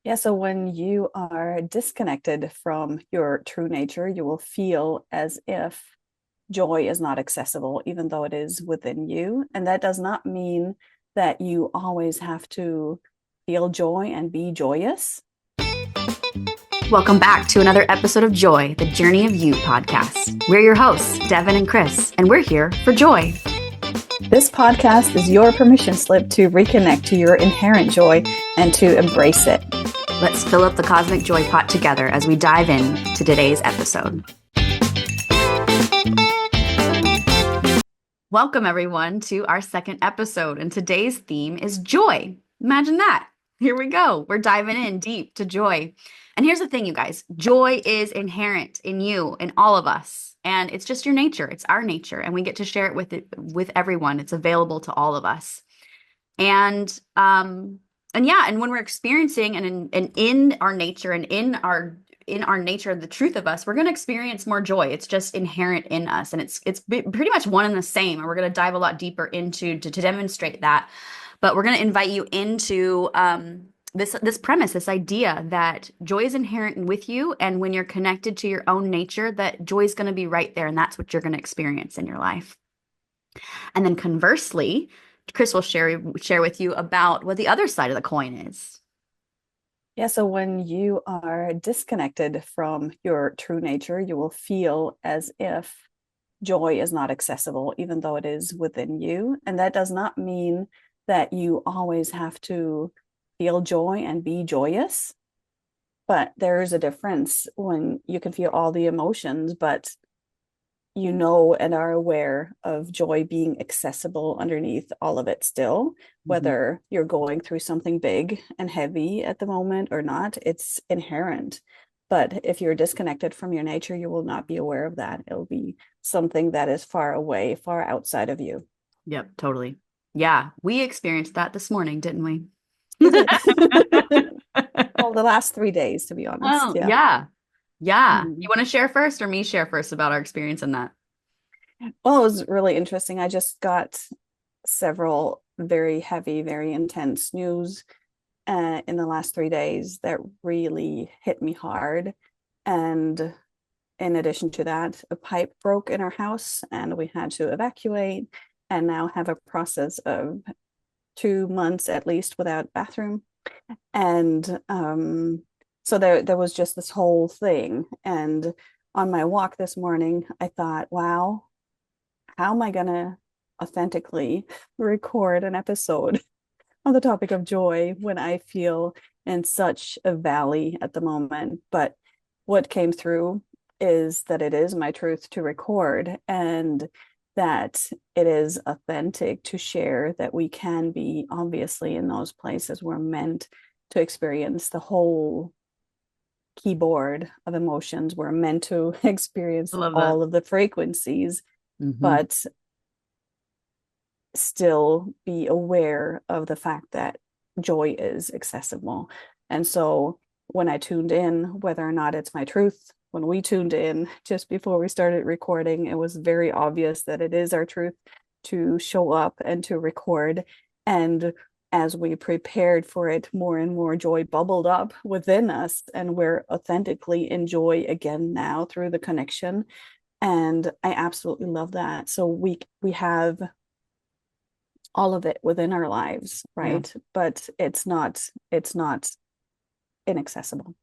Yeah, so when you are disconnected from your true nature, you will feel as if joy is not accessible, even though it is within you. And that does not mean that you always have to feel joy and be joyous. Welcome back to another episode of Joy, the Journey of You podcast. We're your hosts, Devin and Chris, and we're here for joy. This podcast is your permission slip to reconnect to your inherent joy and to embrace it. Let's fill up the cosmic joy pot together as we dive in to today's episode. Welcome, everyone, to our second episode, and today's theme is joy. Imagine that. Here we go. We're diving in deep to joy. And here's the thing, you guys. Joy is inherent in you, in all of us. And it's just your nature. It's our nature. And we get to share it with everyone. It's available to all of us. And when we're experiencing and in our nature and in our nature, the truth of us, we're going to experience more joy. It's just inherent in us. And it's pretty much one and the same. And we're going to dive a lot deeper into to demonstrate that. But we're going to invite you into this premise, this idea that joy is inherent with you. And when you're connected to your own nature, that joy is going to be right there. And that's what you're going to experience in your life. And then conversely, Chris will share with you about what the other side of the coin is. Yeah, so when you are disconnected from your true nature, you will feel as if joy is not accessible, even though it is within you. And that does not mean that you always have to feel joy and be joyous. But there is a difference when you can feel all the emotions, but you know and are aware of joy being accessible underneath all of it still, whether you're going through something big and heavy at the moment or not, it's inherent. But if you're disconnected from your nature, you will not be aware of that. It'll be something that is far away, far outside of you. Yep, totally. Yeah, we experienced that this morning, didn't we? We did. Well, the last 3 days, to be honest. Oh, yeah. Yeah. Mhm. You want to share first or me share first about our experience in that? Well, it was really interesting. I just got several very heavy, very intense news in the last 3 days that really hit me hard. And in addition to that, a pipe broke in our house and we had to evacuate and now have a process of 2 months at least without bathroom. And so there was just this whole thing. And on my walk this morning, I thought, wow, how am I going to authentically record an episode on the topic of joy when I feel in such a valley at the moment? But what came through is that it is my truth to record and that it is authentic to share, that we can be obviously in those places we're meant to experience the whole keyboard of emotions. We're meant to experience all of the frequencies, but still be aware of the fact that joy is accessible. And so when I tuned in, whether or not it's my truth, when we tuned in just before we started recording, it was very obvious that it is our truth to show up and to record. And as we prepared for it, more and more joy bubbled up within us, and we're authentically in joy again now through the connection. And I absolutely love that. So we have all of it within our lives, right? Yeah. But it's not inaccessible.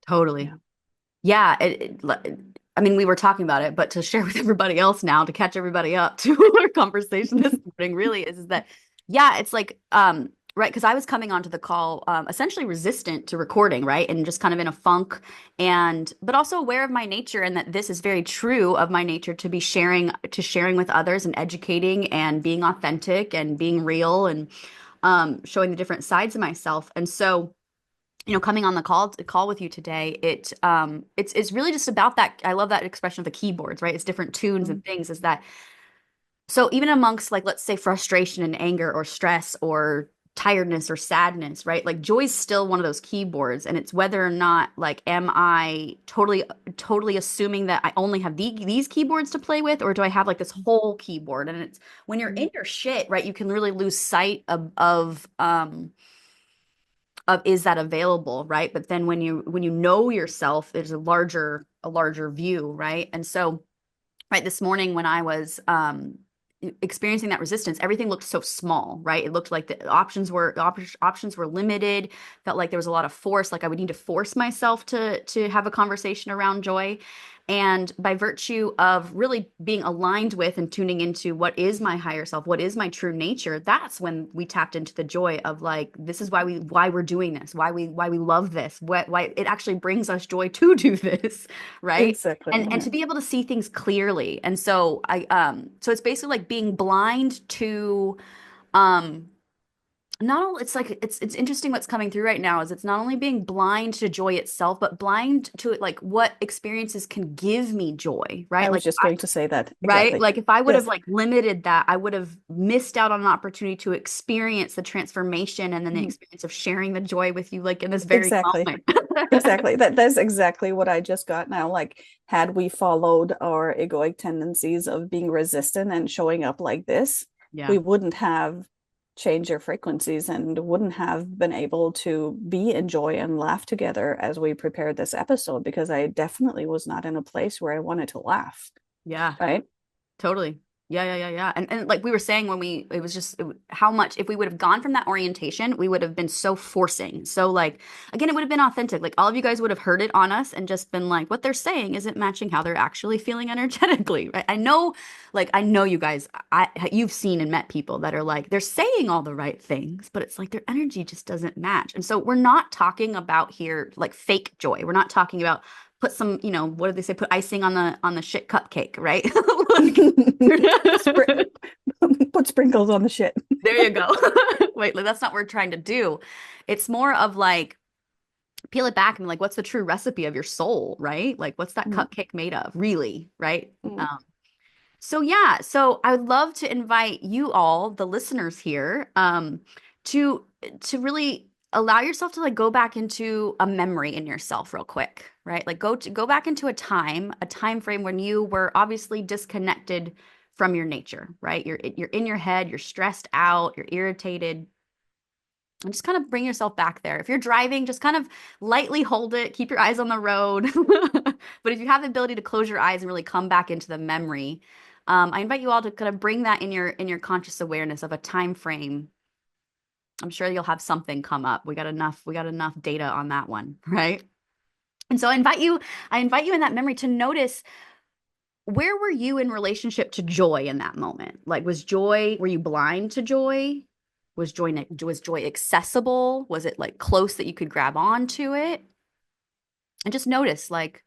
Totally. Yeah. I mean, we were talking about it, but to share with everybody else now, to catch everybody up to our conversation this morning really is that, yeah, it's like, right. Cause I was coming onto the call, essentially resistant to recording, right. And just kind of in a funk but also aware of my nature, and that this is very true of my nature to be sharing with others and educating and being authentic and being real and, showing the different sides of myself. And so, coming on the call with you today, it's really just about that. I love that expression of the keyboards, right? It's different tunes and things. Is that so? Even amongst, like, let's say frustration and anger or stress or tiredness or sadness, right? Like joy's still one of those keyboards, and it's whether or not, like, am I totally assuming that I only have these keyboards to play with, or do I have like this whole keyboard? And it's when you're in your shit, right? You can really lose sight of of is that available, right? But then when you know yourself, there's a larger view, right? And so right this morning when I was experiencing that resistance, everything looked so small, right? It looked like the options were limited. Felt like there was a lot of force, like I would need to force myself to have a conversation around joy. And by virtue of really being aligned with and tuning into what is my higher self, what is my true nature, that's when we tapped into the joy of like, this is why we're doing this, why we love this, why it actually brings us joy to do this, right? Exactly. And Yeah. to be able to see things clearly. And so so it's basically like being blind to um not all it's like it's interesting what's coming through right now is it's not only being blind to joy itself, but blind to it like what experiences can give me joy, right? I was Like just going to say that. right? Exactly. Like if I would have Yes. like limited that, I would have missed out on an opportunity to experience the transformation and then the Mhm. experience of sharing the joy with you like in this very Exactly. moment. Exactly. That's exactly what I just got now. Like, had we followed our egoic tendencies of being resistant and showing up like this, Yeah. we wouldn't have changed our frequencies and wouldn't have been able to be in joy and laugh together as we prepared this episode because I definitely was not in a place where I wanted to laugh. Yeah. Right. Totally. Yeah. And like we were saying when it was just how much, if we would have gone from that orientation, we would have been so forcing. So like, again, it would have been authentic. Like all of you guys would have heard it on us and just been like, what they're saying isn't matching how they're actually feeling energetically. Right. I know you guys, you've seen and met people that are like, they're saying all the right things, but it's like their energy just doesn't match. And so we're not talking about here like fake joy. We're not talking about put some, what do they say? Put icing on the shit cupcake, right? Like, Spr- Put sprinkles on the shit. there you go. Wait, like, that's not what we're trying to do. It's more of like peel it back and like, what's the true recipe of your soul, right? Like, what's that Mm, cupcake made of, really, right? mm. So yeah, so I would love to invite you all, the listeners here, to really allow yourself to like go back into a memory in yourself real quick, right? Like go back into a time frame when you were obviously disconnected from your nature, right? You're in your head, you're stressed out, you're irritated, and just kind of bring yourself back there. If you're driving, just kind of lightly hold it, keep your eyes on the road. But if you have the ability to close your eyes and really come back into the memory, I invite you all to kind of bring that in your conscious awareness of a time frame. I'm sure you'll have something come up. We got enough data on that one, right? And so I invite you in that memory to notice where were you in relationship to joy in that moment? Like were you blind to joy? Was joy accessible? Was it like close that you could grab onto it? And just notice, like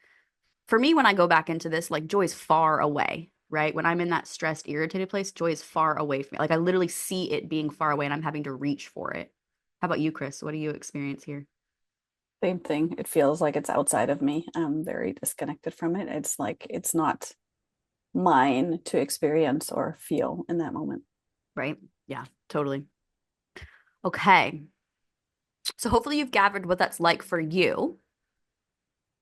for me, when I go back into this, like joy is far away, right? When I'm in that stressed, irritated place, joy is far away from me. Like I literally see it being far away and I'm having to reach for it. How about you, Chris? What do you experience here? Same thing. It feels like it's outside of me. I'm very disconnected from it. It's like it's not mine to experience or feel in that moment. Right? Yeah, totally. Okay. So hopefully you've gathered what that's like for you.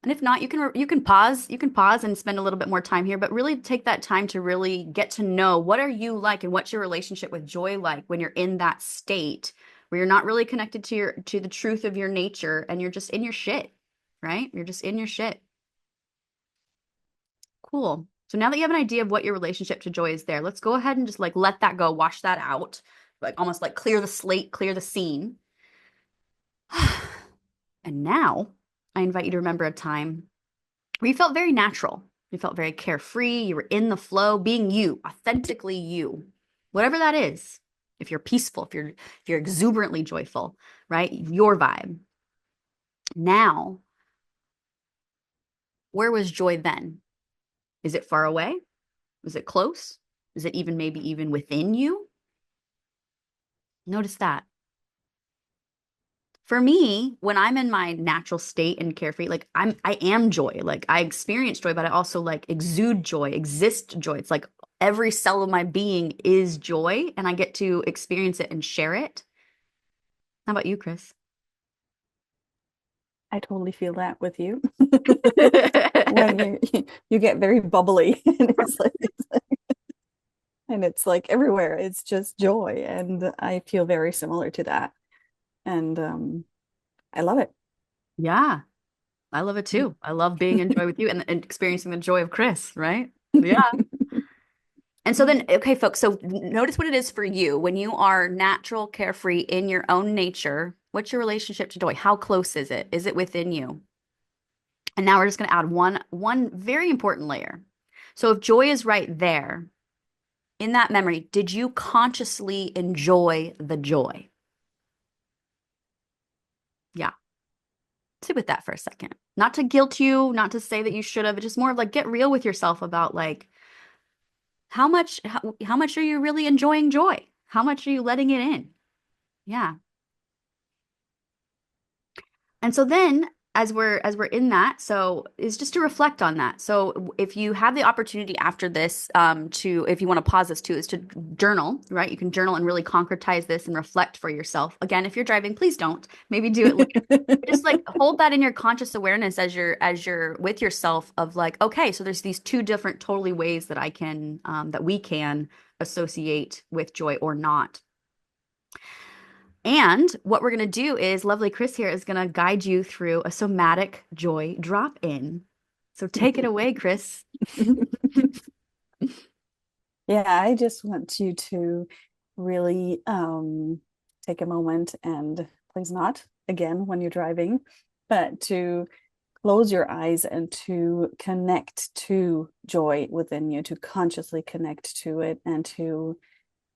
And if not, you can pause and spend a little bit more time here, but really take that time to really get to know what are you like and what's your relationship with joy like when you're in that state where you're not really connected to the truth of your nature and you're just in your shit, right? You're just in your shit. Cool. So now that you have an idea of what your relationship to joy is there, let's go ahead and just like let that go, wash that out, like almost like clear the slate, clear the scene. And now I invite you to remember a time where you felt very natural. You felt very carefree. You were in the flow, being you, authentically you, whatever that is. If you're peaceful, if you're exuberantly joyful, right? Your vibe. Now, where was joy then? Is it far away? Is it close? Is it even maybe even within you? Notice that. For me, when I'm in my natural state and carefree, like I am joy. Like I experience joy, but I also like exude joy, exist joy. It's like every cell of my being is joy and I get to experience it and share it. How about you, Chris? I totally feel that with you. When you get very bubbly and it's like everywhere. It's just joy. And I feel very similar to that. And I love it. Yeah, I love it too. I love being in joy with you and experiencing the joy of Chris, right? Yeah. And so then, okay, folks, so notice what it is for you when you are natural, carefree in your own nature. What's your relationship to joy? How close is it? Is it within you? And now we're just going to add one very important layer. So if joy is right there in that memory, did you consciously enjoy the joy? Yeah. Sit with that for a second. Not to guilt you, not to say that you should have, just more of like get real with yourself about like how much are you really enjoying joy? How much are you letting it in? Yeah. And so then as we're in that, so is just to reflect on that. So if you have the opportunity after this, to if you want to pause this too, is to journal, right? You can journal and really concretize this and reflect for yourself. Again, if you're driving, please don't. Maybe do it later. Just like hold that in your conscious awareness as you're with yourself of like, okay, so there's these two different totally ways that I can that we can associate with joy or not. And what we're going to do is lovely Chris here is going to guide you through a somatic joy drop in. So take it away, Chris. Yeah, I just want you to really take a moment and please not again when you're driving, but to close your eyes and to connect to joy within you, to consciously connect to it and to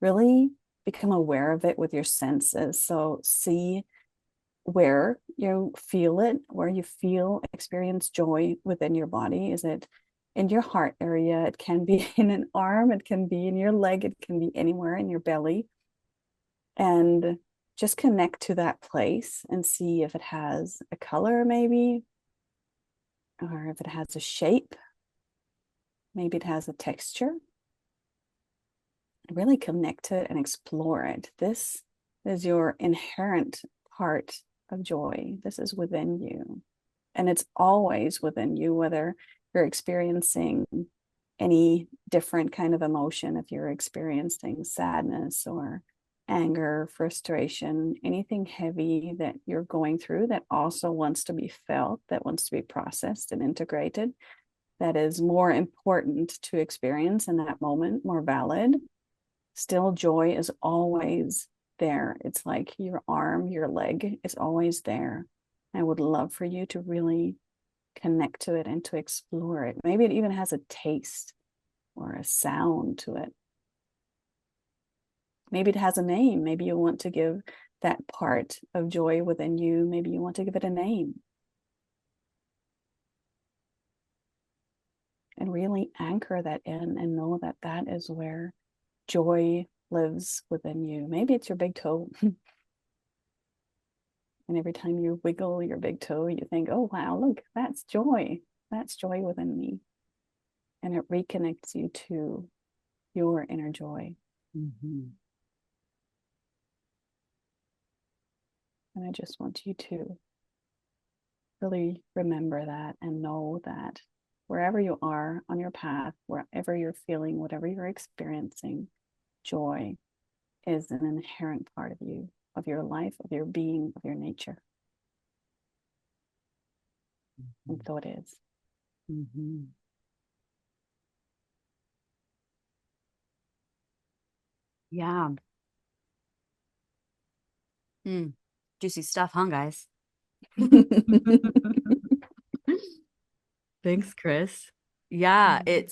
really become aware of it with your senses. So see where you feel it, where you feel, experience joy within your body. Is it in your heart area? It can be in an arm, it can be in your leg, it can be anywhere in your belly. And just connect to that place and see if it has a color, maybe, or if it has a shape. Maybe it has a texture. Really connect to it and explore it. This is your inherent part of joy. This is within you. And it's always within you, whether you're experiencing any different kind of emotion, if you're experiencing sadness or anger, frustration, anything heavy that you're going through that also wants to be felt, that wants to be processed and integrated, that is more important to experience in that moment, more valid. Still, joy is always there. It's like your arm, your leg is always there. I would love for you to really connect to it and to explore it. Maybe it even has a taste or a sound to it. Maybe it has a name. Maybe you want to give that part of joy within you, maybe you want to give it a name. And really anchor that in and know that that is where joy lives within you. Maybe it's your big toe. And every time you wiggle your big toe, you think, oh, wow, look, that's joy. That's joy within me. And it reconnects you to your inner joy. Mhm. And I just want you to really remember that and know that wherever you are on your path, wherever you're feeling, whatever you're experiencing, joy is an inherent part of you, of your life, of your being, of your nature. And so it is. Mhm. Yeah. Mm. Juicy stuff, huh, guys? Thanks, Chris. Yeah, it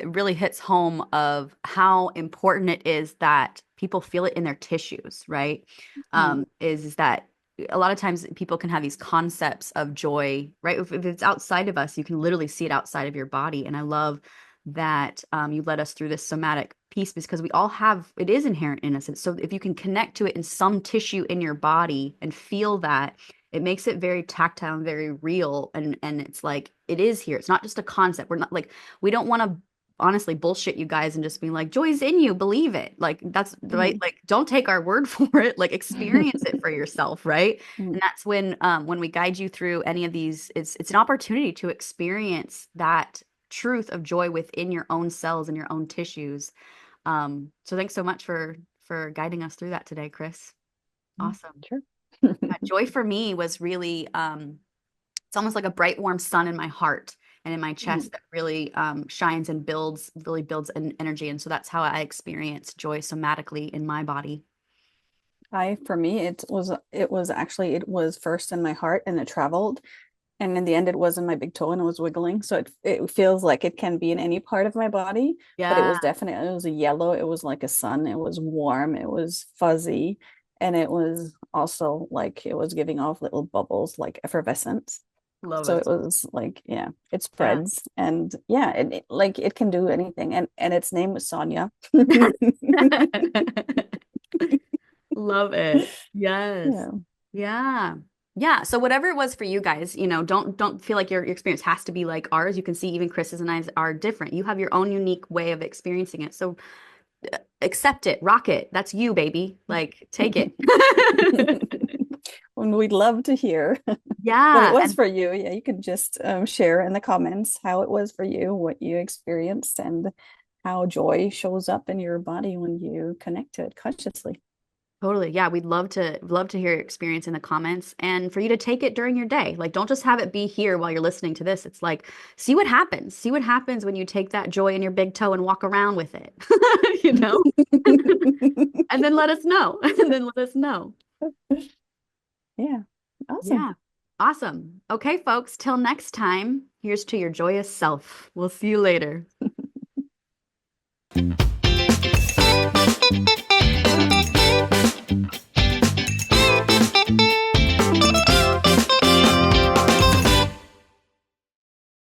really hits home of how important it is that people feel it in their tissues, right? Mm. Is that a lot of times people can have these concepts of joy, right? If it's outside of us, you can literally see it outside of your body. And I love that you led us through this somatic piece because we all have it is inherent in us. And so if you can connect to it in some tissue in your body and feel that it makes it very tactile and very real and it's like it is here. It's not just a concept. We're not like we don't want to honestly bullshit you guys and just be like joy's in you, believe it. Like that's right. Mm. Like don't take our word for it. Like experience it for yourself, right? Mm. And that's when we guide you through any of these, it's an opportunity to experience that truth of joy within your own cells and your own tissues. So thanks so much for guiding us through that today, Chris. Mm. Awesome. Sure. Yeah, joy for me was really it's almost like a bright warm sun in my heart and in my chest that really shines and builds really builds an energy, and so that's how I experience joy somatically in my body. For me, it was first in my heart and it traveled. And in the end, it was in my big toe and it was wiggling. So it feels like it can be in any part of my body, but Yeah, it was a yellow. It was like a sun. It was warm. It was fuzzy. And it was also like it was giving off little bubbles, like effervescence. love So it it. was like, yeah, it Yeah. spreads. And yeah, like it can do anything. And its name was Sonia. Love it. Yes. Yeah. Yeah. Yeah. So whatever it was for you guys, don't feel like your experience has to be like ours. You can see even Chris's and I's are different. You have your own unique way of experiencing it. So accept it, rock it. That's you, baby. Like take it. And we'd love to hear what it Yeah. was And for you. Yeah, you could just share in the comments how it was for you, what you experienced, and how joy shows up in your body when you connect to it consciously. totally. Yeah. We'd love to hear your experience in the comments and for you to take it during your day. Like don't just have it be here while you're listening to this. It's like, see what happens. See what happens when you take that joy in your big toe and walk around with it. you know? And then let us know. And then let us know. Yeah, awesome. Yeah. Awesome. Okay, folks, till next time, here's to your joyous self. We'll see you later.